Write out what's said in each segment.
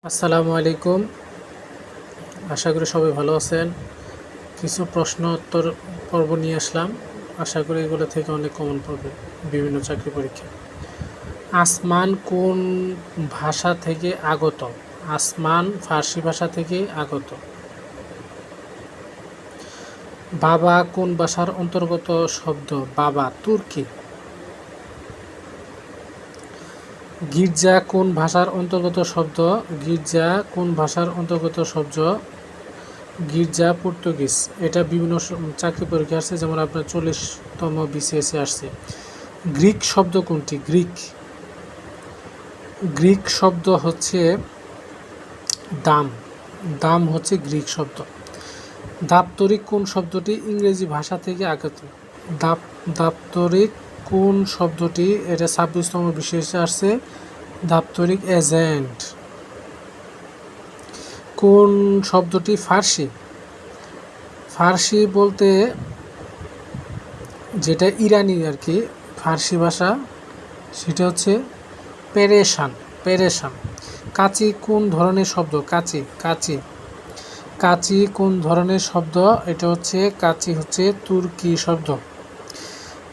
আসসালামু আলাইকুম। আশা করি সবাই ভালো আছেন। কিছু প্রশ্ন উত্তর পর্ব নিয়ে আসলাম। আশা করি এগুলো থেকে অনেক কমন পড়বে বিভিন্ন চাকরি পরীক্ষা। আসমান কোন ভাষা থেকে আগত? আসমান ফার্সি ভাষা থেকে আগত। বাবা কোন ভাষার অন্তর্গত শব্দ? বাবা তুর্কি। গির্জা কোন ভাষার অন্তর্গত শব্দ? গির্জা কোন ভাষার অন্তর্গত শব্দ? গির্জা পর্তুগিজ। এটা বিভিন্ন চাকরি পরীক্ষা আসছে, যেমন আপনার 40তম বিসিএসে আসছে। গ্রিক শব্দ কোনটি? গ্রিক শব্দ হচ্ছে দাম। দাম হচ্ছে গ্রিক শব্দ। দাপ্তরিক কোন শব্দটি ইংরেজি ভাষা থেকে আগত? দাপ্তরিক কোন শব্দটি? এটা 26তম বিসিএসে আসছে। দাপ্তরিক এজেন্ট। কোন শব্দটি ফার্সি? ফার্সি বলতে যেটা ইরানি আর কি ফার্সি ভাষা, সেটা হচ্ছে পেরেশান। কাচি কোন ধরনের শব্দ? কাচি কোন ধরনের শব্দ? এটা হচ্ছে কাচি হচ্ছে তুর্কি শব্দ।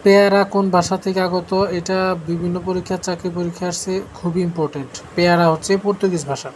পেয়ারা কোন ভাষা থেকে আগত? এটা বিভিন্ন পরীক্ষা চাকরি পরীক্ষা আসছে, খুবই ইম্পর্টেন্ট। পেয়ারা হচ্ছে পর্তুগিজ ভাষা।